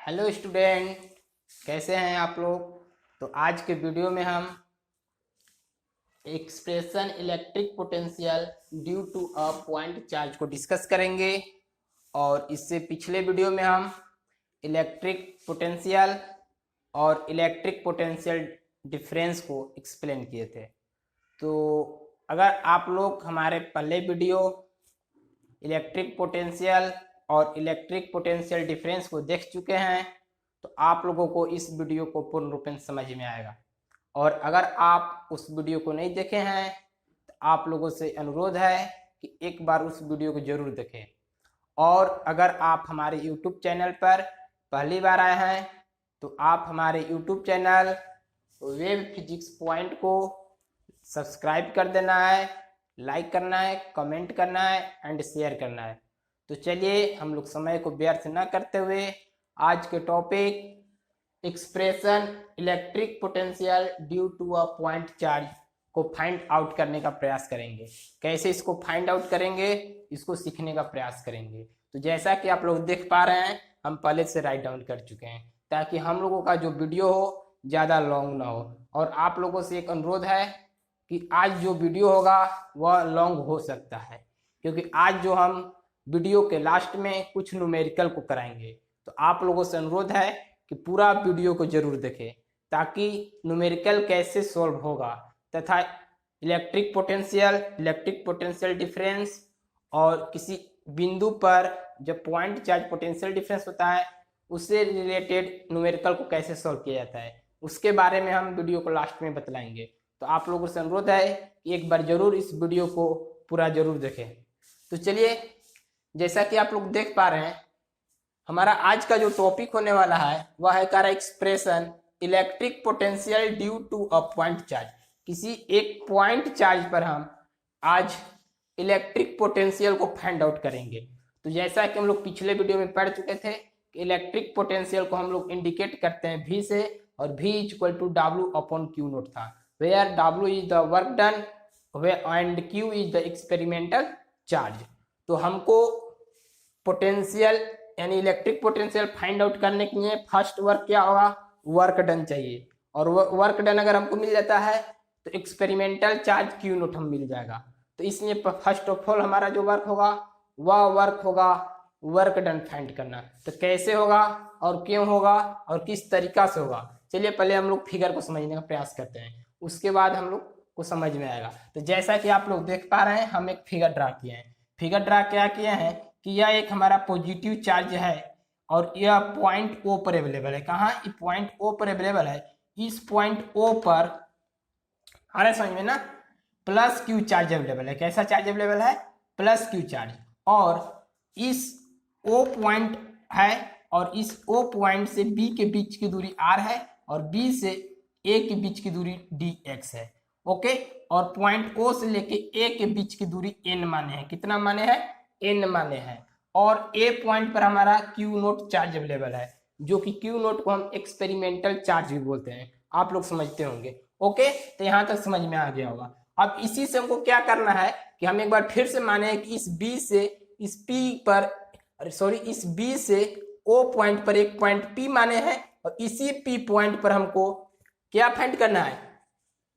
Hello student, कैसे हैं आप लोग। तो आज के वीडियो में हम expression electric potential due to a point charge को डिस्कस करेंगे। और इससे पिछले वीडियो में हम इलेक्ट्रिक पोटेंशियल और इलेक्ट्रिक पोटेंशियल डिफरेंस को एक्सप्लेन किए थे। तो अगर आप लोग हमारे पहले वीडियो इलेक्ट्रिक पोटेंशियल और इलेक्ट्रिक पोटेंशियल डिफरेंस को देख चुके हैं तो आप लोगों को इस वीडियो को पूर्ण रूप से समझ में आएगा। और अगर आप उस वीडियो को नहीं देखे हैं तो आप लोगों से अनुरोध है कि एक बार उस वीडियो को जरूर देखें। और अगर आप हमारे YouTube चैनल पर पहली बार आए हैं तो आप हमारे YouTube channel web physics point को सब्सक्राइब कर देना है, लाइक करना है, कमेंट करना है एंड शेयर करना है। तो चलिए हम लोग समय को व्यर्थ न करते हुए आज के topic expression electric potential due to a point charge को फाइंड आउट करने का प्रयास करेंगे। कैसे इसको फाइंड आउट करेंगे, इसको सीखने का प्रयास करेंगे। तो जैसा कि आप लोग देख पा रहे हैं हम पहले से राइट डाउन कर चुके हैं ताकि हम लोगों का जो वीडियो हो ज़्यादा लॉन्ग ना हो। और आप लोगों से एक अनुरोध है कि आज जो वीडियो होगा वह लॉन्ग हो सकता है क्योंकि आज जो हम वीडियो के लास्ट में कुछ न्यूमेरिकल को कराएंगे। तो आप लोगों से अनुरोध है कि पूरा वीडियो को जरूर देखें ताकि न्यूमेरिकल कैसे सॉल्व होगा तथा इलेक्ट्रिक पोटेंशियल डिफरेंस और किसी बिंदु पर जब पॉइंट चार्ज पोटेंशियल डिफरेंस होता है उससे रिलेटेड न्यूमेरिकल को कैसे सॉल्व किया जाता है उसके बारे में हम वीडियो को लास्ट में बतलाएंगे। तो आप लोगों से अनुरोध है कि एक बार जरूर इस वीडियो को पूरा जरूर देखें। तो चलिए जैसा कि आप लोग देख पा रहे हैं हमारा आज का जो टॉपिक होने वाला है वह है कार्य expression electric potential due to a point charge. किसी एक पॉइंट चार्ज पर हम आज इलेक्ट्रिक पोटेंशियल को फाइंड आउट करेंगे। तो जैसा कि हम लोग पिछले वीडियो में पढ़ चुके थे कि इलेक्ट्रिक पोटेंशियल को हम लोग इंडिकेट करते हैं V से और V इक्वल टू W/Q0 था, where W is the work done and Q is the experimental charge. तो हमको पोटेंशियल यानी इलेक्ट्रिक पोटेंशियल फाइंड आउट करने के लिए फर्स्ट वर्क क्या होगा, वर्क डन चाहिए। और वर्क डन अगर हमको मिल जाता है तो एक्सपेरिमेंटल चार्ज Q0 हम मिल जाएगा। तो इसलिए फर्स्ट ऑफ ऑल हमारा जो वर्क होगा वह वर्क होगा वर्क डन फाइंड करना। तो कैसे होगा और क्यों होगा और किस तरीका से होगा, चलिए पहले हम लोग फिगर को समझने का प्रयास करते हैं, उसके बाद हम लोग को समझ में आएगा। तो जैसा कि आप लोग देख पा रहे हैं हम एक फिगर ड्रा किए हैं। फिगर ड्रा क्या किया है कि यह एक हमारा पॉजिटिव चार्ज है और यह पॉइंट O पर अवेलेबल है। कहाँ, ये पॉइंट O पर अवेलेबल है। इस पॉइंट O पर आ रहा है समझ में ना, प्लस Q चार्ज अवेलेबल है। कैसा चार्ज अवेलेबल है, प्लस Q चार्ज। और इस O पॉइंट है और इस O पॉइंट से B के बीच की दूरी R है और B से A के बीच की दूरी dx है। ओके, और पॉइंट O से लेके A के बीच की दूरी n माने हैं। कितना माने हैं, n माने हैं। और A पॉइंट पर हमारा Q0 चार्ज अवेलेबल है जो कि Q0 को हम एक्सपेरिमेंटल चार्ज भी बोलते हैं, आप लोग समझते होंगे। ओके, तो यहाँ तक समझ में आ गया होगा। अब इसी से हमको क्या करना है कि हम एक बार फिर से माने कि इस B से इस P पर इस B से O पॉइंट पर एक पॉइंट P माने हैं और इसी P पॉइंट पर हमको क्या फाइंड करना है,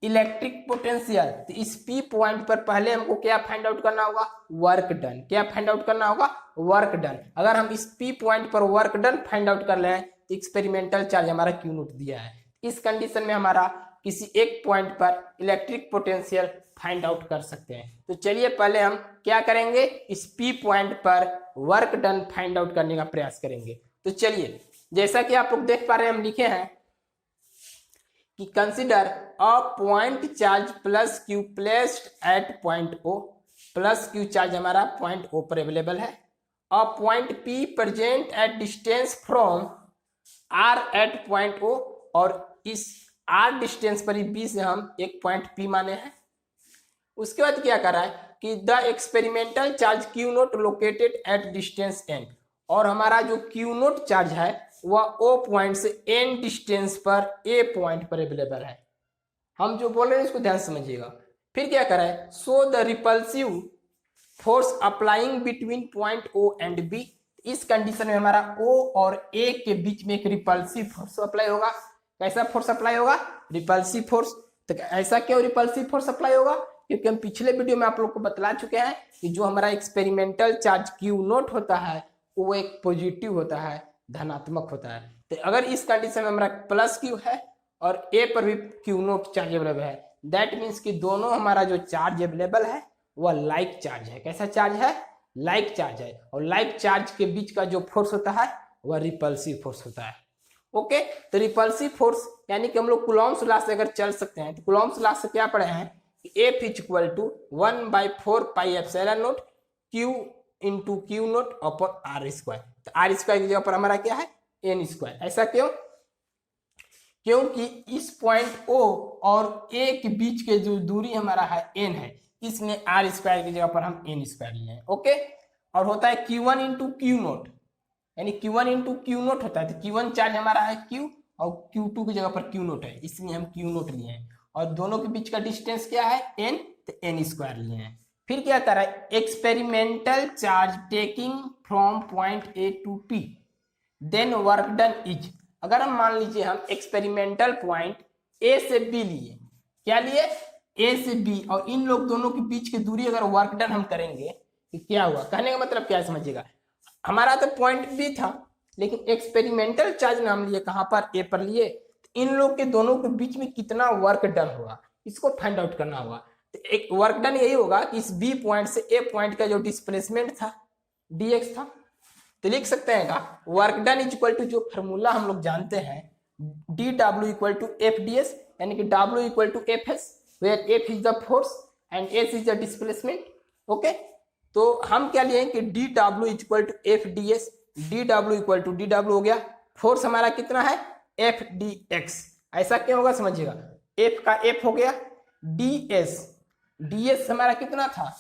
इलेक्ट्रिक पोटेंशियल। तो इस P पॉइंट पर पहले हमको क्या फाइंड आउट करना होगा, वर्क डन। क्या फाइंड आउट करना होगा, वर्क डन। अगर हम इस P पॉइंट पर वर्क डन फाइंड आउट कर लें तो एक्सपेरिमेंटल चार्ज हमारा Q0 दिया है। इस कंडीशन में हमारा किसी एक पॉइंट पर इलेक्ट्रिक पोटेंशियल फाइंड आउट कर सकते हैं। तो चलिए पहले हम क्या करेंगे, इस P पॉइंट पर वर्क डन फाइंड आउट करने का प्रयास करेंगे। तो चलिए जैसा कि आप लोग देख पा रहे हैं हम लिखे हैं कि consider a point charge plus Q placed at point O। Plus Q charge हमारा पॉइंट O पर अवेलेबल है। A point P present at distance from R at point O, और इस R डिस्टेंस पर ही B से हम एक पॉइंट P माने हैं। उसके बाद क्या कर रहा है कि the experimental charge Q0 located at distance n, और हमारा जो Q0 चार्ज है वह O पॉइंट से n डिस्टेंस पर A पॉइंट पर अवेलेबल है। हम जो बोल रहे हैं इसको ध्यान से समझिएगा। फिर क्या कर रहा है, so the repulsive force applying between point O and B। इस कंडीशन में हमारा O और A के बीच में एक रिपल्सिव फोर्स अप्लाई होगा। कैसा फोर्स अप्लाई होगा? Repulsive force. तो ऐसा क्यों रिपल्सिव फोर्स अप्लाई होगा? क्योंकि हम पिछले वीडियो में आप लोग को बतला चुके हैं कि जो हमारा एक्सपेरिमेंटल चार्ज Q0 होता है वो एक पॉजिटिव होता है, धनात्मक होता है। तो अगर इस कंडीशन में हमारा प्लस Q है और A पर भी Q0 चार्ज अवेलेबल है, दैट मीन्स कि दोनों हमारा जो चार्ज अवेलेबल है वह लाइक चार्ज है। कैसा चार्ज है? लाइक चार्ज है। और लाइक चार्ज के बीच का जो फोर्स होता है वह रिपल्सिव फोर्स होता है। ओके, तो रिपल्सिव फोर्स यानी कि हम लोग कूलॉम्स लॉ से अगर चल सकते हैं तो कूलॉम्स लॉ से क्या पढ़े हैं कि F equal to 1/4 pi epsilon naught Q into Q0 upon R square. तो R स्क्वायर की जगह पर हमारा क्या है? N square. ऐसा क्यों? क्योंकि इस पॉइंट O और A के बीच के जो दूरी हमारा है N है, इसलिए R स्क्वायर की जगह पर हम N स्क्वायर लिए हैं। ओके, और होता है Q1 इंटू Q0, यानी Q1 इंटू Q0 होता है। तो Q1 चार्ज हमारा है Q और Q2 की जगह पर Q0 है, इसलिए हम Q0 लिए हैं। और दोनों के बीच का डिस्टेंस क्या है? N, तो N स्क्वायर लिए हैं। फिर क्या कर रहा है? Experimental charge taking from point A to P then work done is. अगर हम मान लीजिए हम एक्सपेरिमेंटल पॉइंट A से B लिए, क्या लिए? A से B, और इन लोग दोनों के बीच की दूरी अगर वर्क डन हम करेंगे तो क्या हुआ? कहने का मतलब क्या है समझिएगा, हमारा तो पॉइंट B था लेकिन एक्सपेरिमेंटल चार्ज हम लिए कहां पर? A पर लिए। तो इन लोग के दोनों के बीच में कितना वर्क डन होगा इसको फाइंड आउट करना होगा। तो एक वर्क डन यही होगा कि इस B पॉइंट से A पॉइंट का जो डिस्प्लेसमेंट था dx था। तो लिख सकते हैं का work done is equal to, जो फॉर्मूला हम लोग जानते हैं, dw equal to F D S, यानी कि w equal to F S, where f is the force and s is the displacement. Okay, तो हम क्या लिए कि dw is equal to F D S, dw equal to dw हो गया, force हमारा कितना है? F D X. ऐसा क्यों होगा समझिएगा, f का f हो गया, ds हमारा कितना था?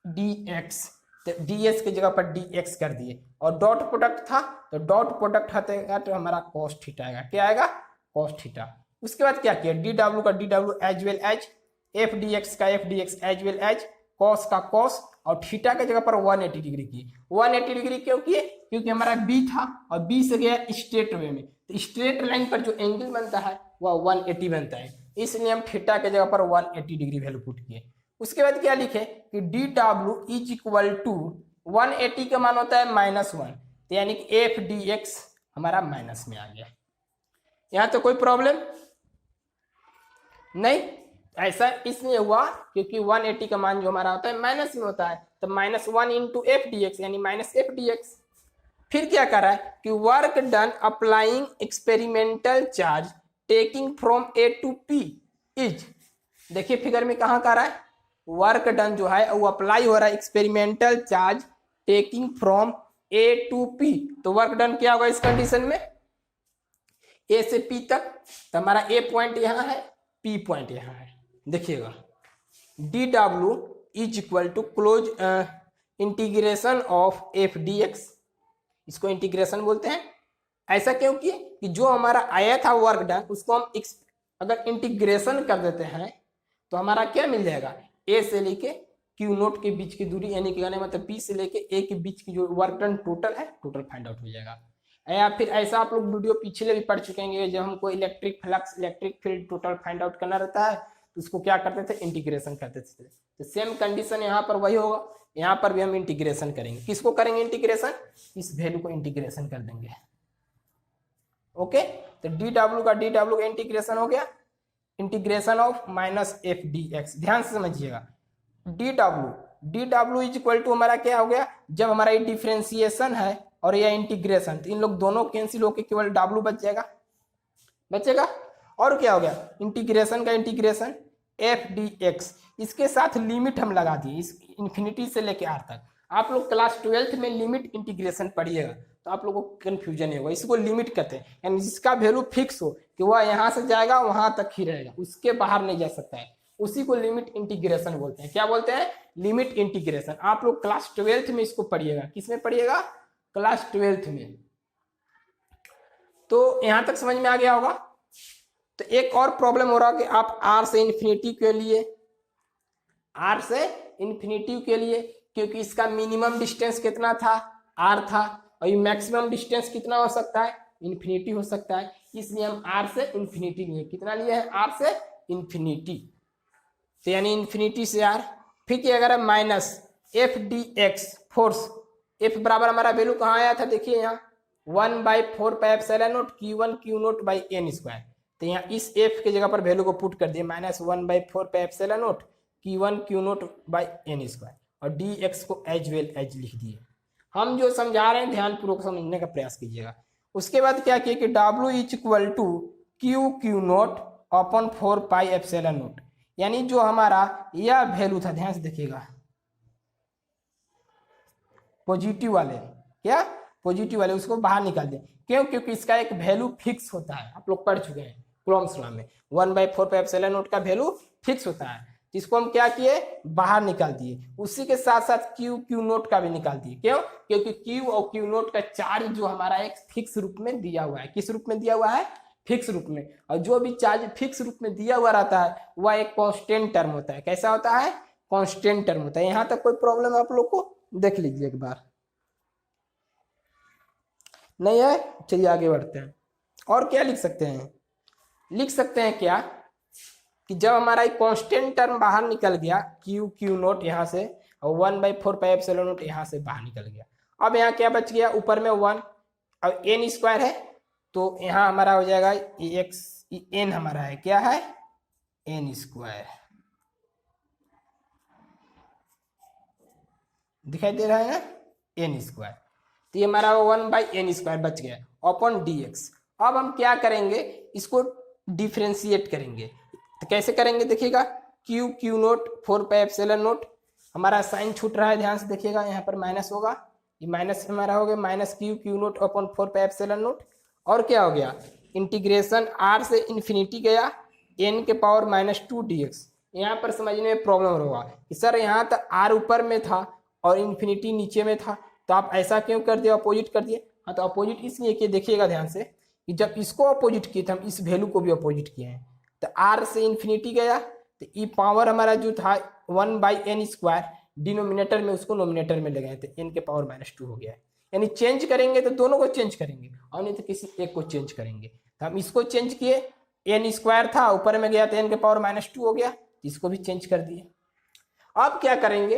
dx, तो ds की जगह पर dx कर दिए, और डॉट प्रोडक्ट था तो डॉट प्रोडक्ट हटेगा तो हमारा cos थीटा आएगा। क्या आएगा? cos theta. उसके बाद क्या किया? dw का dw as well as, F dx का F dx as well as, cos का cos, और थीटा की जगह पर 180 डिग्री की। 180 डिग्री क्यों किए? क्योंकि हमारा b था और b से गया स्ट्रेट वे में, तो स्ट्रेट लाइन पर जो एंगल बनता है वह 180 बनता है, इसलिए हम थीटा की जगह पर 180 डिग्री वैल्यू पुट किए। उसके बाद क्या लिखे कि dw इज इक्वल टू 180 का मान होता है -1, तो यानी कि एफ डी एक्स हमारा माइनस में आ गया। यहां तो कोई प्रॉब्लम नहीं, ऐसा इसलिए हुआ क्योंकि 180 का मान जो हमारा होता है माइनस में होता है, तो -1 इंटू एफ डी एक्स यानी माइनस एफ डी एक्स। फिर क्या कर रहा है कि work done applying experimental charge taking from A to P is, देखिए फिगर में कहां कर रहा है, वर्क डन जो है वो अप्लाई हो रहा है experimental charge taking from A to P. तो वर्क डन क्या होगा इस कंडीशन में? ए से पी तक, तो हमारा ए पॉइंट यहां है, पी पॉइंट यहां है। देखिएगा dw is equal to close integration of F D X, इसको इंटीग्रेशन बोलते हैं। ऐसा क्यों किए कि जो हमारा आया था वर्क डन उसको हम अगर इंटीग्रेशन कर देते हैं तो हमारा क्या मिल जाएगा? ए से लेके Q0 के बीच की दूरी, यानी कि मतलब P से लेके A के बीच की जो वर्क डन टोटल है, टोटल फाइंड आउट हो जाएगा। या फिर ऐसा आप लोग वीडियो पिछले भी पढ़ चुके हैं, जब हमको electric flux, electric field total find out करना रहता है तो उसको क्या करते थे? इंटीग्रेशन करते थे। तो सेम कंडीशन यहाँ पर वही होगा, यहाँ पर भी हम इंटीग्रेशन करेंगे। किसको करेंगे इंटीग्रेशन? इस वैल्यू को इंटीग्रेशन कर देंगे। ओके, तो dw का dw इंटीग्रेशन हो गया, integration of minus F D x. ध्यान से समझिएगा, dw इज इक्वल टू हमारा क्या हो गया? जब हमारा ये डिफ्रेंसिएशन है और यह इंटीग्रेशन, तो इन लोग दोनों कैंसिल होकर केवल w बचेगा। और क्या हो गया? इंटीग्रेशन का इंटीग्रेशन एफ डी एक्स, इसके साथ लिमिट हम लगा दिए इस इन्फिनिटी से लेके r तक। आप लोग क्लास 12th में लिमिट इंटीग्रेशन पढ़िएगा तो आप लोगों को कंफ्यूजन नहीं होगा। इसको लिमिट कहते हैं, यानी जिसका वैल्यू फिक्स हो कि वह यहां से जाएगा वहां तक ही रहेगा, उसके बाहर नहीं जा सकता है, उसी को लिमिट इंटीग्रेशन बोलते हैं। क्या बोलते हैं? Limit integration. आप लोग क्लास 12th में इसको पढ़िएगा। किसमें पढ़िएगा? क्लास 12th में। तो यहां तक समझ में आ गया होगा। तो एक और प्रॉब्लम हो रहा है कि आप r से इन्फिनिटी के लिए, क्योंकि इसका मिनिमम डिस्टेंस कितना था? r था, और ये मैक्सिमम डिस्टेंस कितना हो सकता है, इन्फिनिटी हो सकता है, इसलिए हम आर से इन्फिनिटी लिए, कितना लिए हैं, आर से इन्फिनिटी, तो यानी इन्फिनिटी से आर। फिर क्या अगर minus F D x force, F बराबर हमारा वैल्यू कहाँ आया था, देखिए यहाँ 1/4πε0 Q1Q0/n², तो यहाँ इस एफ के जगह पर वैल्यू को पुट कर दिए -1/4πε0 Q1Q0/n², और डी एक्स को एज वेल एज लिख दिए। हम जो समझा रहे हैं ध्यानपूर्वक समझने का प्रयास कीजिएगा। उसके बाद क्या किए कि W = Q/4πε0, यानी जो हमारा यह वैल्यू था, ध्यान से देखिएगा, पॉजिटिव वाले, क्या पॉजिटिव वाले, उसको बाहर निकाल दें। क्यों, क्योंकि इसका एक वैल्यू फिक्स होता है, आप लोग पढ़ चुके हैं कूलम्ब्स लॉ में, 1/4πε0 का वैल्यू फिक्स होता है, इसको हम क्या किए, बाहर निकाल दिए। उसी के साथ साथ Q/Q0 का भी निकाल दिए। क्यों, क्योंकि Q और Q0 का चार्ज जो हमारा एक फिक्स रूप में दिया हुआ है, किस रूप में दिया हुआ है, फिक्स रूप में, और जो भी चार्ज फिक्स रूप में दिया हुआ रहता है वह एक कांस्टेंट टर्म होता है। कैसा होता है, कांस्टेंट टर्म होता है। यहाँ तक कोई प्रॉब्लम है आप लोग को, देख लीजिए एक बार, नहीं है, चलिए आगे बढ़ते हैं। और क्या लिख सकते हैं, लिख सकते हैं क्या कि जब हमारा एक कांस्टेंट टर्म बाहर निकल गया Q/Q0 यहाँ से, और 1/4πε0 यहाँ से बाहर निकल गया, अब यहाँ क्या बच गया, ऊपर में 1, अब n² है, तो यहाँ हमारा हो जाएगा x, n हमारा है, क्या है, n², दिखाई दे रहा है ना, n², तो ये हमारा 1/n² बच गया अपॉन dx। अब हम क्या करेंगे, इसको डिफ्रेंशिएट करेंगे, तो कैसे करेंगे देखिएगा, Q/Q0 4πε0, हमारा साइन छूट रहा है, ध्यान से देखिएगा, यहाँ पर माइनस होगा, ये माइनस हमारा हो गया -Q/Q0 अपॉन 4πε0, और क्या हो गया, इंटीग्रेशन r से इन्फिनिटी गया n के पावर -2 dx। यहाँ पर समझने में प्रॉब्लम होगा कि सर यहाँ तक r ऊपर में था और इन्फिनिटी नीचे में था, तो आप ऐसा क्यों कर दिए, अपोजिट कर दिए। हाँ, तो अपोजिट इसलिए कि देखिएगा ध्यान से कि जब इसको अपोजिट किए थे हम इस वैल्यू को भी अपोजिट किए हैं, तो r से इन्फिनिटी गया, तो ये पावर हमारा जो था 1/n² डिनोमिनेटर में, उसको नोमिनेटर में ले गए थे, n के पावर -2 हो गया है। यानी चेंज करेंगे तो दोनों को चेंज करेंगे, और नहीं तो किसी एक को चेंज करेंगे। तो हम इसको चेंज किए, n² था, ऊपर में गया तो n के पावर -2 हो गया, इसको भी चेंज कर दिए। अब क्या करेंगे,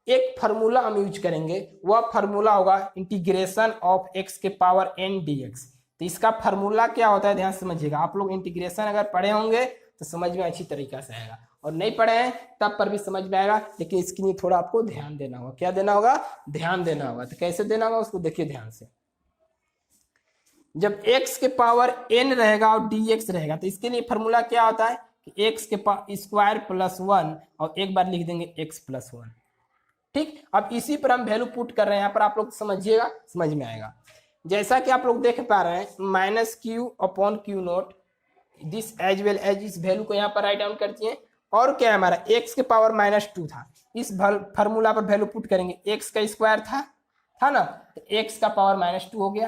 एक फार्मूला हम यूज करेंगे, वह फार्मूला होगा इंटीग्रेशन ऑफ x के पावर n dx। तो इसका फार्मूला क्या होता है, ध्यान से समझिएगा। आप लोग इंटीग्रेशन अगर पढ़े होंगे तो समझ में अच्छी तरीका से आएगा, और नहीं पढ़े हैं तब पर भी समझ में आएगा, लेकिन इसके लिए थोड़ा आपको ध्यान देना होगा। क्या देना होगा, ध्यान देना होगा। तो कैसे देना होगा उसको देखिए ध्यान से। जब x के पावर n रहेगा और dx रहेगा, तो इसके लिए फार्मूला क्या होता है कि x के स्क्वायर प्लस 1, और एक बार लिख देंगे x प्लस 1। ठीक, अब इसी पर हम वैल्यू पुट कर रहे हैं, यहाँ पर आप लोग समझिएगा, समझ में आएगा। जैसा कि आप लोग देख पा रहे हैं, -Q/Q0, this as well as, इस वैल्यू को यहाँ पर राइट डाउन करती है। और क्या है हमारा, x के पावर -2 था, इस फार्मूला पर वैल्यू पुट करेंगे, x का स्क्वायर था ना, तो x का पावर -2 हो गया,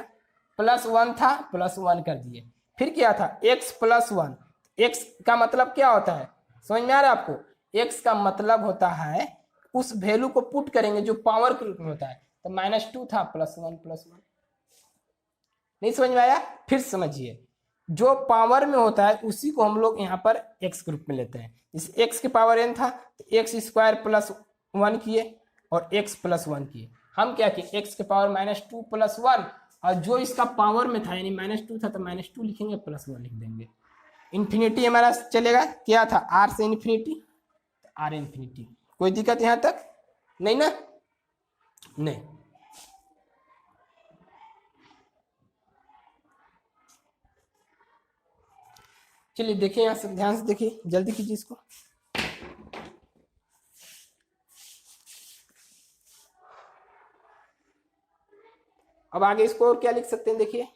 प्लस 1 था, प्लस 1 कर दिए। फिर क्या था, x प्लस 1, x का मतलब क्या होता है, समझ में आ रहा है आपको, x का मतलब होता है उस वैल्यू को पुट करेंगे जो पावर के रूप में होता है, तो -2 था, प्लस 1 प्लस 1। नहीं समझ में आया, फिर समझिए, जो पावर में होता है उसी को हम लोग यहाँ पर x के रूप में लेते हैं। इस x के पावर n था, तो x² प्लस 1 किए और x प्लस 1 किए। हम क्या किए, x के पावर -2 प्लस 1, और जो इसका पावर में था यानी -2 था, तो -2 लिखेंगे, प्लस 1 लिख देंगे। इन्फिनिटी हमारा चलेगा, क्या था, r से इन्फिनिटी, r इन्फिनिटी। कोई दिक्कत यहाँ तक नहीं ना, नहीं। चलिए देखिए, यहाँ से ध्यान से देखिए, जल्दी कीजिए इसको। अब आगे इसको और क्या लिख सकते हैं, देखिए,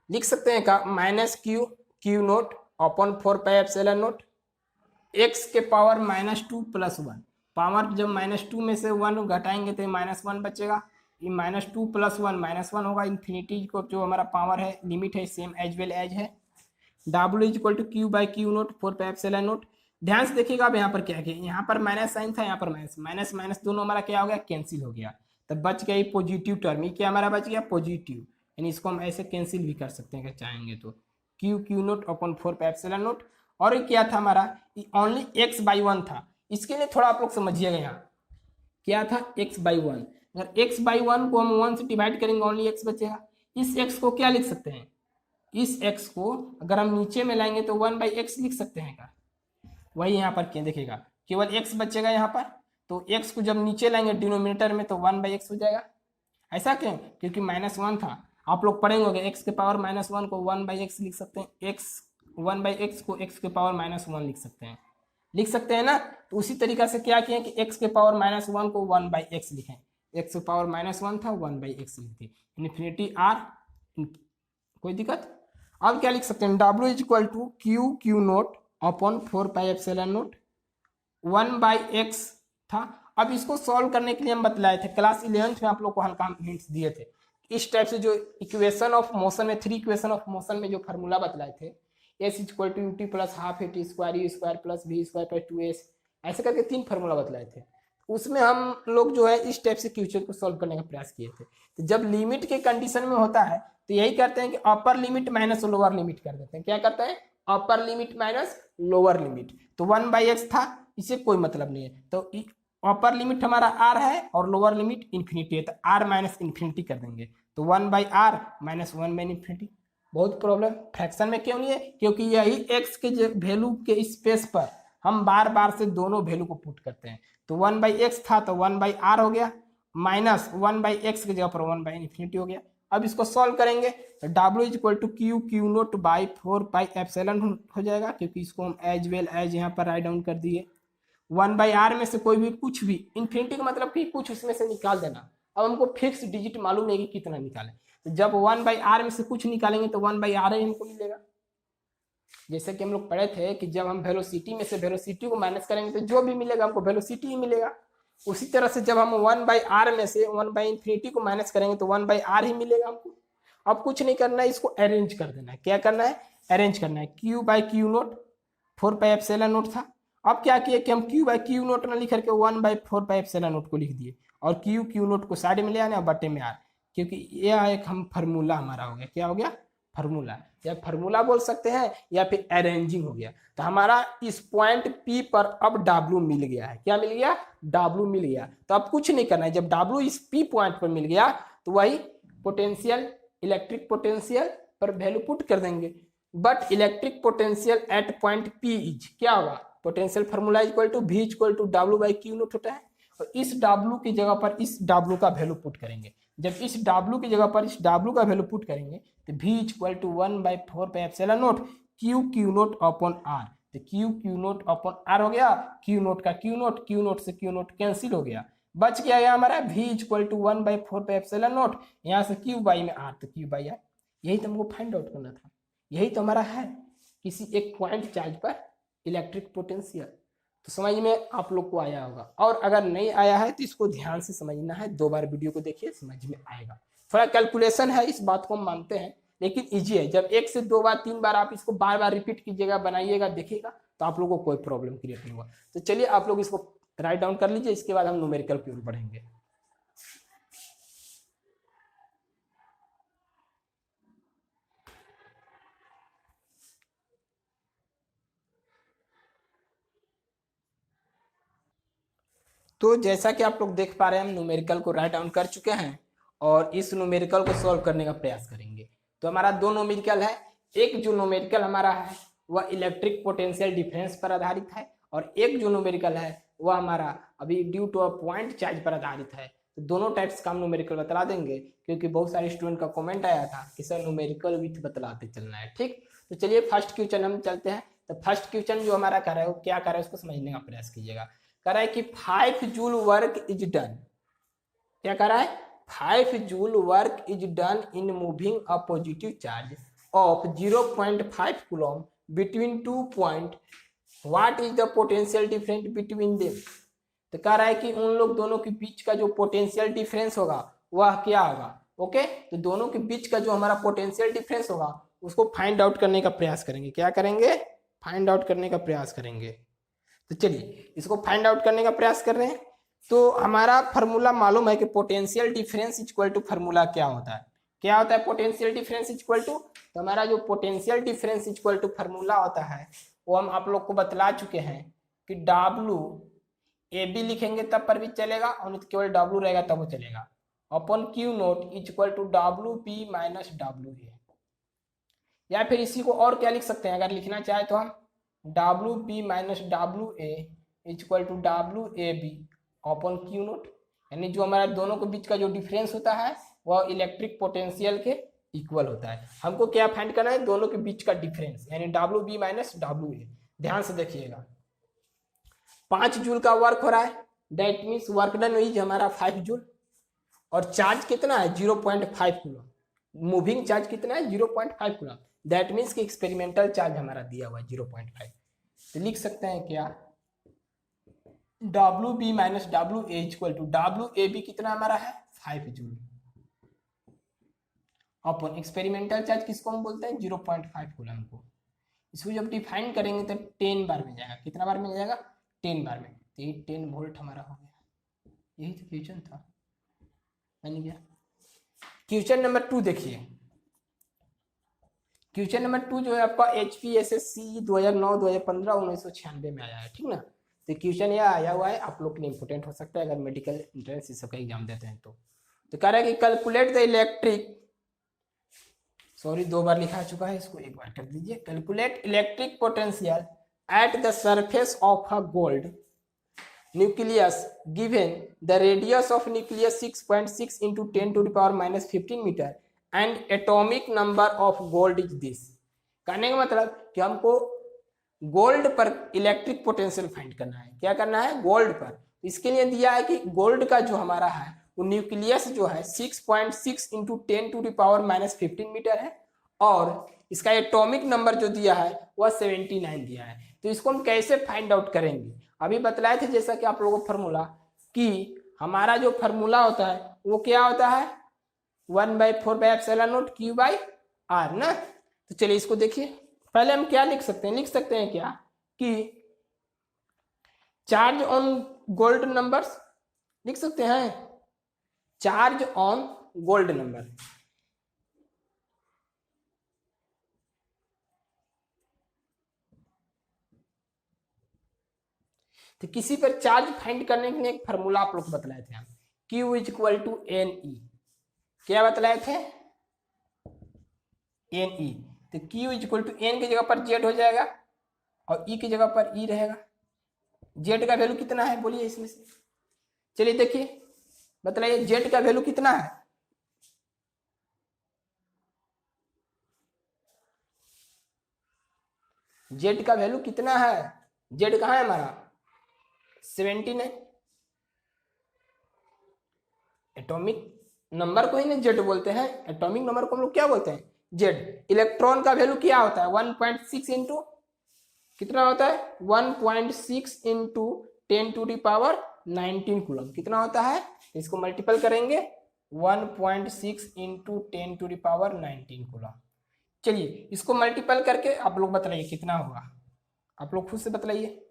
लिख सकते हैं का -Q/Q0 अपॉन 4πε0 x के पावर -2 प्लस 1। पावर जब -2 में से 1 घटाएंगे तो -1 बचेगा, ये -2 प्लस 1 -1 होगा। इन्फिनिटी को जो हमारा पावर है, लिमिट है, सेम एज वेल एज है। W = Q/Q0 4πε0, ध्यान से देखिएगा अब यहाँ पर क्या किया, यहाँ पर माइनस साइन था, यहाँ पर माइनस, माइनस माइनस दोनों हमारा क्या हो गया, कैंसिल हो गया। तब बच गई पॉजिटिव टर्म, ये क्या हमारा बच गया, पॉजिटिव, यानी इसको हम ऐसे कैंसिल भी कर सकते हैं अगर चाहेंगे तो, Q Q naught upon 4 pi epsilon note. और ये क्या था हमारा, ओनली x बाई 1 था, इसके लिए थोड़ा आप लोग समझिएगा, यहाँ क्या था, x बाई 1, अगर x बाई 1 को हम 1 से डिवाइड करेंगे ओनली x बचेगा। इस x को क्या लिख सकते हैं, इस x को अगर हम नीचे में लाएंगे तो 1 बाई एक्स लिख सकते हैं क्या, वही यहाँ पर क्या देखिएगा, केवल x बचेगा यहाँ पर, तो x को जब नीचे लाएंगे डिनोमिनेटर में तो 1 बाई एक्स हो जाएगा। ऐसा क्यों, क्योंकि -1 था, आप लोग पढ़ेंगे x के पावर -1 को 1 बाई एक्स लिख सकते हैं, x 1 बाई एक्स को x के पावर -1 लिख सकते हैं ना। तो उसी तरीका से क्या किए कि x के पावर -1 को 1 बाई एक्स लिखें, x के पावर -1 था 1 बाई एक्स लिखते, इन्फिनिटी r, कोई दिक्कत। अब क्या लिख सकते हैं, W is equal to Q Q naught upon 4 pi epsilon naught, 1 by X था। अब इसको सॉल्व करने के लिए हम बतलाए थे क्लास 11th में, आप लोग को हल्का हिंट्स दिए थे, इस टाइप से जो इक्वेशन ऑफ मोशन में, 3 इक्वेशन ऑफ मोशन में जो फार्मूला बतलाए थे, S is equal to U T plus half A T square U square plus V square plus 2s, ऐसे करके 3 फार्मूला बतलाए थे। उसमें हम लोग जो है इस टाइप से क्वेश्चन को सॉल्व करने का प्रयास किए थे। तो जब लिमिट के कंडीशन में होता है तो यही करते हैं कि upper limit minus lower limit कर देते हैं, क्या करते हैं, upper limit minus lower limit. तो 1 बाई एक्स था, इसे कोई मतलब नहीं है, तो अपर लिमिट हमारा r है और लोअर लिमिट इन्फिनिटी है, तो r माइनस इन्फिनिटी कर देंगे, तो 1 by R minus 1 by infinity. बहुत प्रॉब्लम फ्रैक्शन में क्यों नहीं है, क्योंकि यही x के वैल्यू के स्पेस पर हम बार बार से दोनों वैल्यू को पुट करते हैं। तो 1 बाई एक्स था तो 1 बाई आर हो गया, माइनस 1 बाई एक्स की जगह पर 1 बाई इन्फिनिटी हो गया। अब इसको सॉल्व करेंगे तो W is equal to Q Q naught by 4 pi epsilon हो जाएगा, क्योंकि इसको हम एज वेल एज यहाँ पर राइट डाउन कर दिए। 1 बाई आर में से कोई भी कुछ भी, इन्फिनिटी का मतलब कि कुछ उसमें से निकाल देना। अब हमको फिक्स डिजिट मालूम नहीं कि कितना निकालें, तो जब 1 बाई आर में से कुछ निकालेंगे तो 1 बाई आर ही हमको मिलेगा। जैसे कि हम लोग पढ़े थे कि जब हम वेलोसिटी में से वेलोसिटी को माइनस करेंगे तो जो भी मिलेगा हमको वेलोसिटी ही मिलेगा। उसी तरह से जब हम 1 बाई आर में से 1 बाई इन्फिनिटी को माइनस करेंगे तो 1 बाई आर ही मिलेगा हमको। अब कुछ नहीं करना है, इसको अरेंज कर देना है। क्या करना है, अरेंज करना है। Q by Q note 4 pi epsilon note था, अब क्या किया कि हम क्यू बाई क्यू नोट ना लिख करके 1 बाई 4 पाई एप्सिलॉन नोट को लिख दिए, और क्यू क्यू नोट को साइड में ले आना बटे में आर, क्योंकि यह एक हम फार्मूला हमारा हो गया। क्या हो गया, फार्मूला, या फार्मूला बोल सकते हैं या फिर अरेंजिंग हो गया। तो हमारा इस पॉइंट P पर अब W मिल गया है। क्या मिल गया, W मिल गया। तो अब कुछ नहीं करना है, जब W इस P पॉइंट पर मिल गया तो वही पोटेंशियल, इलेक्ट्रिक पोटेंशियल पर वैल्यू पुट कर देंगे। But electric potential at point P is, क्या होगा, potential formula equal to V equal to W by Q naught होता है, और इस W की जगह पर इस W का वैल्यू पुट करेंगे। जब इस W की जगह पर इस W का वैल्यू पुट करेंगे तो V equal to 1 by 4 pi epsilon naught Q Q naught upon R, तो Q Q naught upon R हो गया, क्यू नोट का क्यू नोट से क्यू नोट कैंसिल हो गया, बच गया हमारा V equal to 1 by 4 pi epsilon naught, यहाँ से क्यू बाई में आर तो क्यू बाई आर। यही तो हमको फाइंड आउट करना था, यही तो हमारा है किसी एक पॉइंट चार्ज पर इलेक्ट्रिक पोटेंशियल। तो समझ में आप लोग को आया होगा, और अगर नहीं आया है तो इसको ध्यान से समझना है, 2 बार वीडियो को देखिए समझ में आएगा। थोड़ा कैलकुलेशन है, इस बात को हम मानते हैं, लेकिन इजी है। जब 1 से 2 बार 3 बार आप इसको बार बार रिपीट कीजिएगा, बनाइएगा, देखिएगा, तो आप लोगों को कोई प्रॉब्लम क्रिएट नहीं होगा। तो चलिए आप लोग इसको राइट डाउन कर लीजिए, इसके बाद हम न्यूमेरिकल की ओर बढ़ेंगे। तो जैसा कि आप लोग देख पा रहे हैं, हम न्यूमेरिकल को राइट डाउन कर चुके हैं और इस न्यूमेरिकल को सॉल्व करने का प्रयास करेंगे। तो हमारा 2 न्यूमेरिकल है, एक जो न्यूमेरिकल हमारा है वह इलेक्ट्रिक पोटेंशियल डिफरेंस पर आधारित है, और एक जो न्यूमेरिकल है वह हमारा अभी due to a point charge पर आधारित है। तो दोनों टाइप्स का हम न्यूमेरिकल बता देंगे, क्योंकि बहुत सारे स्टूडेंट का कॉमेंट आया था कि सर न्यूमेरिकल विथ बतलाते चलना है। ठीक, तो चलिए फर्स्ट क्वेश्चन हम चलते हैं। तो फर्स्ट क्वेश्चन जो हमारा कर रहा है वो क्या कर रहा है उसको समझने का प्रयास कीजिएगा। कह रहा है कि 5 जूल वर्क इज डन, क्या कह रहा है, 5 joule work is done in moving a positive charge of 0.5 coulomb between 2 point, what is the potential difference between them. तो कह रहा है कि उन लोग दोनों के बीच का जो पोटेंशियल डिफरेंस होगा वह क्या होगा। ओके, तो दोनों के बीच का जो हमारा पोटेंशियल डिफरेंस होगा उसको फाइंड आउट करने का प्रयास करेंगे। क्या करेंगे, फाइंड आउट करने का प्रयास करेंगे। तो चलिए इसको फाइंड आउट करने का प्रयास कर रहे हैं। तो हमारा फार्मूला मालूम है कि potential difference equal to formula क्या होता है, क्या होता है पोटेंशियल डिफरेंस इक्वल टू। तो हमारा जो potential difference equal to formula होता है वो हम आप लोग को बतला चुके हैं कि डब्लू ए बी लिखेंगे तब पर भी चलेगा और नहीं तो केवल डब्लू रहेगा तब वो चलेगा, upon Q naught equal to W B minus W A. या फिर इसी को और क्या लिख सकते हैं, अगर लिखना चाहे तो हम W B minus W A equal to W A B upon Q naught, यानी जो हमारा दोनों के बीच का जो डिफरेंस होता है वह इलेक्ट्रिक पोटेंशियल के इक्वल होता है। हमको क्या फाइंड करना है, दोनों के बीच का डिफरेंस यानी W B minus W A. ध्यान से देखिएगा 5 जूल का वर्क हो रहा है, that means work done is हमारा 5 जूल, और चार्ज कितना है 0.5 कूलम, मूविंग चार्ज कितना है 0.5 कूलम, दैट मीन्स कि एक्सपेरिमेंटल चार्ज हमारा दिया हुआ है 0.5। तो लिख सकते हैं क्या W B minus W A equal to W A B कितना हमारा है 5 जूल अपन एक्सपेरिमेंटल चार्ज किसको हम बोलते हैं 0.5 कूलम को। इसको जब डिफाइन करेंगे तो 10 बार में जाएगा, कितना बार में जाएगा 10 बार में, तो ये 10 वोल्ट हमारा हो गया। यही तो क्वेश्चन था, बन गया। क्वेश्चन नंबर 2 देखिए, क्वेश्चन नंबर 2 जो है आपका HPSSC 2009 2015 1996 में आया है, ठीक ना। तो क्वेश्चन यह आया हुआ है, आप लोग के लिए इंपोर्टेंट हो सकता है अगर मेडिकल एंट्रेंस इस सबका एग्जाम देते हैं तो कह रहा है कि कैलकुलेट द इलेक्ट्रिक, सॉरी 2 बार लिखा चुका है, इसको एक बार कर दीजिए। Calculate electric potential at the surface of a gold nucleus given the radius of nucleus 6.6 into 10 to the power minus 15 metre and atomic number of gold is this. कहने का मतलब कि हमको गोल्ड पर इलेक्ट्रिक पोटेंशियल फाइंड करना है। क्या करना है गोल्ड पर, इसके लिए दिया है कि गोल्ड का जो हमारा है वो न्यूक्लियस जो है 6.6 into 10 to the power minus 15 metre है, और इसका एटॉमिक नंबर जो दिया है वह 79 दिया है। तो इसको हम कैसे फाइंड आउट करेंगे, अभी बतलाए थे जैसा कि आप लोगों को फार्मूला, कि हमारा जो फार्मूला होता है वो क्या होता है 1/4/ε0 Q/r ना। तो चलिए इसको देखिए, पहले हम क्या लिख सकते हैं, लिख सकते हैं क्या कि चार्ज ऑन गोल्ड नंबर्स, लिख सकते हैं चार्ज ऑन गोल्ड नंबर। तो किसी पर चार्ज फाइंड करने के लिए एक फार्मूला आप लोग बतलाए थे हम, Q इक्वल टू NE, क्या बतलाए थे NE। तो Q इक्वल टू N की जगह पर Z हो जाएगा और E की जगह पर E रहेगा। Z का वैल्यू कितना है बोलिए इसमें से, चलिए देखिए बतलाइए Z का वैल्यू कितना है। Z का वैल्यू कितना है, Z कहाँ है हमारा 17 है। एटॉमिक नंबर को ही ना Z बोलते हैं, एटॉमिक नंबर को हम लोग क्या बोलते हैं Z। इलेक्ट्रॉन का वैल्यू क्या होता है 1.6 इंटू कितना होता है 1.6 into 10 to the power 19 coulomb, कितना होता है, इसको मल्टीपल करेंगे 1.6 into 10 to the power 19 coulomb. चलिए इसको मल्टीपल करके आप लोग बतलाइए कितना होगा, आप लोग खुद से बतलाइए।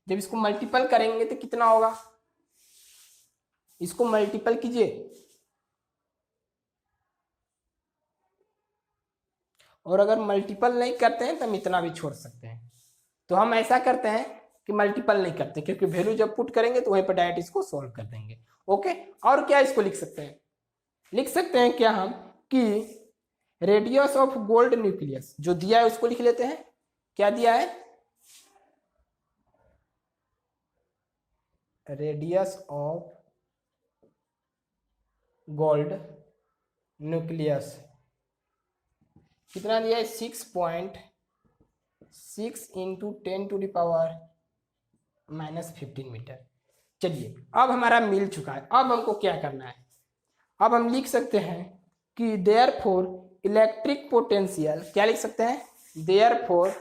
जब इसको मल्टीपल करेंगे तो कितना होगा, इसको मल्टीपल कीजिए और अगर मल्टीपल नहीं करते हैं तो हम इतना भी छोड़ सकते हैं। तो हम ऐसा करते हैं कि मल्टीपल नहीं करते, क्योंकि वैल्यू जब पुट करेंगे तो वहीं पर डायरेक्ट इसको सॉल्व कर देंगे। ओके, और क्या इसको लिख सकते हैं, लिख सकते हैं क्या हम कि रेडियस ऑफ गोल्ड न्यूक्लियस जो दिया है उसको लिख लेते हैं। क्या दिया है रेडियस ऑफ गोल्ड न्यूक्लियस कितना दिया है 6.6 into 10 to the power minus 15 metre. चलिए अब हमारा मिल चुका है, अब हमको क्या करना है, अब हम लिख सकते हैं कि देयरफॉर इलेक्ट्रिक पोटेंशियल, क्या लिख सकते हैं देयरफॉर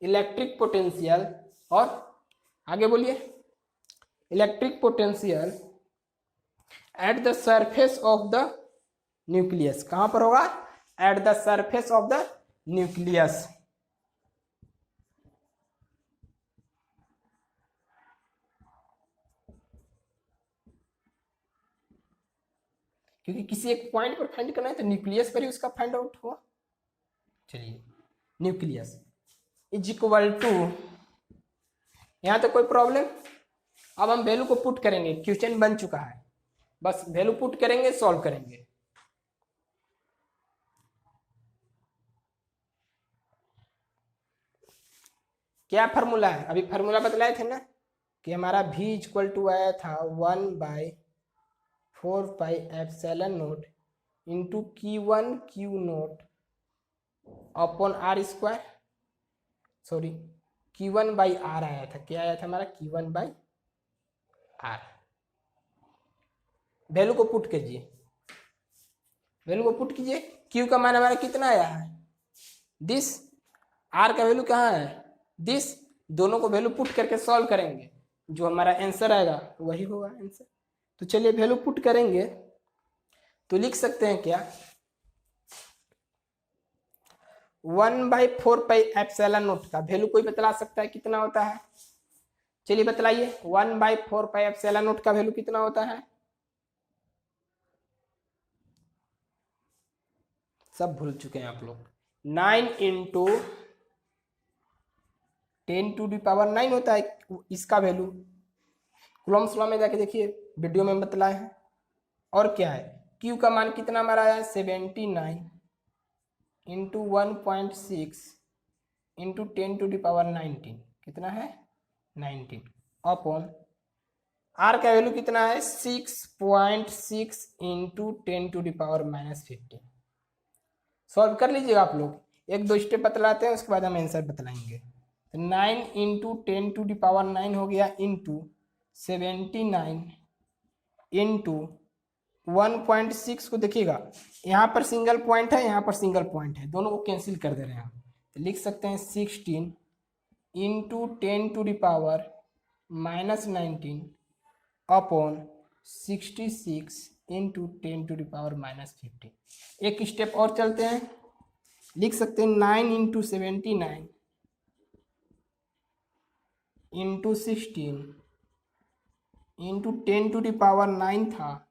इलेक्ट्रिक पोटेंशियल, और आगे बोलिए electric potential at the surface of the nucleus. कहां पर होगा? Eight the surface of the nucleus. क्योंकि किसी एक पॉइंट पर फाइंड करना है तो न्यूक्लियस पर ही उसका फाइंड आउट हुआ। चलिए, न्यूक्लियस इज इक्वल टू, यहां तो कोई प्रॉब्लम। अब हम वैल्यू को पुट करेंगे, क्वेश्चन बन चुका है, बस वैल्यू पुट करेंगे, सॉल्व करेंगे। क्या फार्मूला है? अभी फार्मूला बतलाए थे ना कि हमारा v इक्वल टू आया था 1/4πε0 into Q1 Q0 upon R square, sorry Q1/R आया था। क्या आया था हमारा? Q1/R। वैल्यू को पुट कीजिए, वैल्यू को पुट कीजिए। Q का मान हमारा कितना आया है? दिस। R का वैल्यू कहाँ है? दिस। दोनों को वैल्यू पुट करके सॉल्व करेंगे, जो हमारा आंसर आएगा वही होगा आंसर। तो चलिए वैल्यू पुट करेंगे, तो लिख सकते हैं क्या? 1/4πε0 का वैल्यू कोई बतला सकता है कितना होता है? चलिए बतलाइए, 1/4πε0 का वैल्यू कितना होता है? सब भूल चुके हैं आप लोग। 9 इंटू 10⁻⁹ होता है इसका वैल्यू। कूलम्ब्स लॉ में जाके देखिए, वीडियो में बतलाए हैं। और क्या है? Q का मान कितना हमारा आया? 79 इंटू 1.6 इंटू 10⁻19, कितना है? 19 अपॉन R का वैल्यू कितना है? 6.6 इंटू 10⁻⁻15। सॉल्व कर लीजिएगा आप लोग, एक दो स्टेप बतलाते हैं, उसके बाद हम आंसर बतलाएंगे। तो 9 इंटू 10⁻9 हो गया इंटू 79 इंटू 1.6 को देखिएगा, यहाँ पर सिंगल पॉइंट है, यहाँ पर सिंगल पॉइंट है, दोनों को कैंसिल कर दे रहे हैं हम। तो लिख सकते हैं 16 इंटू 10⁻⁻19 अपॉन 66 इंटू 10⁻⁻15। एक स्टेप और चलते हैं, लिख सकते हैं 9 इंटू 79 इंटू 16 इंटू 10⁻9 था,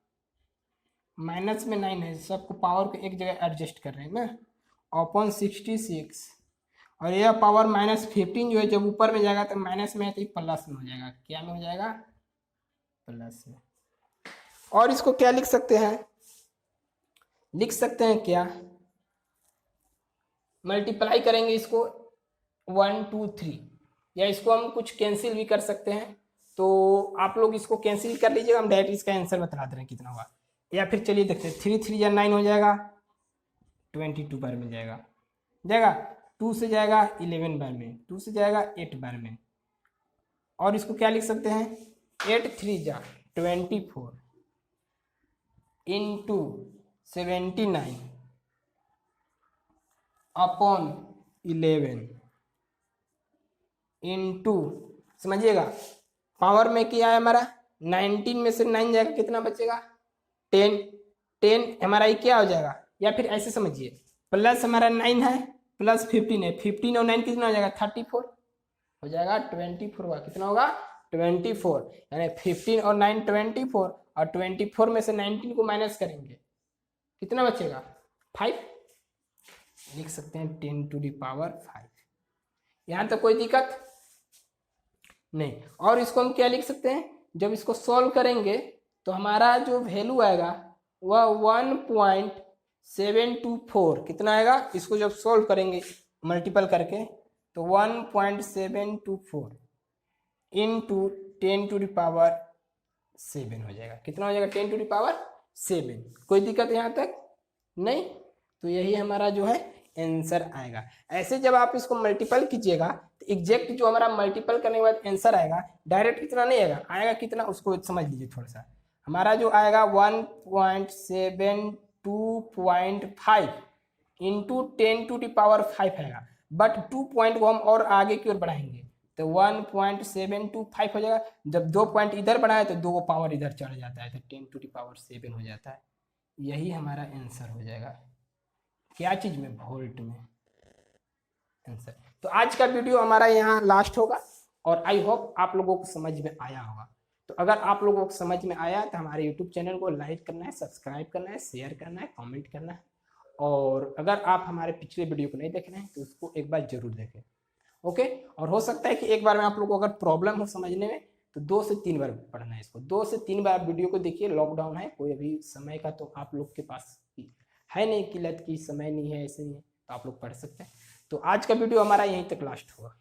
माइनस में 9 है, सबको पावर को एक जगह एडजस्ट कर रहे हैं ना, अपॉन 66। और यह पावर -15 जो है जब ऊपर में जाएगा तो माइनस में है तो प्लस में हो जाएगा। क्या में हो जाएगा? प्लस में। और इसको क्या लिख सकते हैं? लिख सकते हैं क्या? मल्टीप्लाई करेंगे इसको 1 2 3, या इसको हम कुछ कैंसिल भी कर सकते हैं। तो आप लोग इसको कैंसिल कर लीजिएगा, हम डायरेक्ट इसका आंसर बता दे रहे हैं कितना हुआ। या फिर चलिए देखते हैं, 3 3 या 9 हो जाएगा, 22 बार में जाएगा, 2 से जाएगा 11 बार में, 2 से जाएगा 8 बार में। और इसको क्या लिख सकते हैं? 8 3 जा 24 इंटू 79 अपॉन 11 इंटू, समझिएगा पावर में क्या है हमारा? 19 में से 9 जाएगा, कितना बचेगा? 10। 10 हमारा ये क्या हो जाएगा? या फिर ऐसे समझिए, प्लस हमारा 9 है, प्लस 15 है, 15 और 9 कितना हो जाएगा? 34 हो जाएगा। 24 होगा, कितना होगा? 24। यानी 15 और 9 24, और 24 में से 19 को माइनस करेंगे, कितना बचेगा? 5। लिख सकते हैं 10⁵। यहाँ तक कोई दिक्कत नहीं। और इसको हम क्या लिख सकते हैं? जब इसको सॉल्व करेंगे तो हमारा जो वैल्यू आएगा वह 1.724, कितना आएगा? इसको जब सॉल्व करेंगे मल्टीपल करके तो 1.724 इंटू 10⁻7 हो जाएगा। कितना हो जाएगा? 10⁻7। कोई दिक्कत यहाँ तक नहीं? तो यही हमारा जो है आंसर आएगा। ऐसे जब आप इसको मल्टीपल कीजिएगा तो एग्जैक्ट जो हमारा मल्टीपल करने के बाद आंसर आएगा, डायरेक्ट कितना नहीं आएगा, आएगा कितना उसको समझ लीजिए थोड़ा सा। हमारा जो आएगा 1.725 इंटू 10⁵ आएगा, बट 2 पॉइंट को हम और आगे की ओर बढ़ाएंगे तो 1.725 हो जाएगा। जब 2 पॉइंट इधर बढ़ाए तो 2 पावर इधर चढ़ जाता है, तो 10⁻7 हो जाता है। यही हमारा आंसर हो जाएगा। क्या चीज में? वोल्ट में आंसर। तो आज का वीडियो हमारा यहाँ लास्ट होगा और आई होप आप लोगों को समझ में आया होगा। तो अगर आप लोगों को समझ में आया तो हमारे यूट्यूब चैनल को लाइक करना है, सब्सक्राइब करना है, शेयर करना है, कमेंट करना है। और अगर आप हमारे पिछले वीडियो को नहीं देख रहे हैं तो उसको एक बार जरूर देखें। ओके। और हो सकता है कि एक बार में आप लोगों को अगर प्रॉब्लम हो समझने में तो 2 से 3 बार पढ़ना है इसको। 2 से 3 बार वीडियो को देखिए। लॉकडाउन है, कोई अभी समय का तो आप लोग के पास है नहीं, किल्लत की समय नहीं है, ऐसे नहीं है, तो आप लोग पढ़ सकते हैं। तो आज का वीडियो हमारा यहीं तक लास्ट हुआ।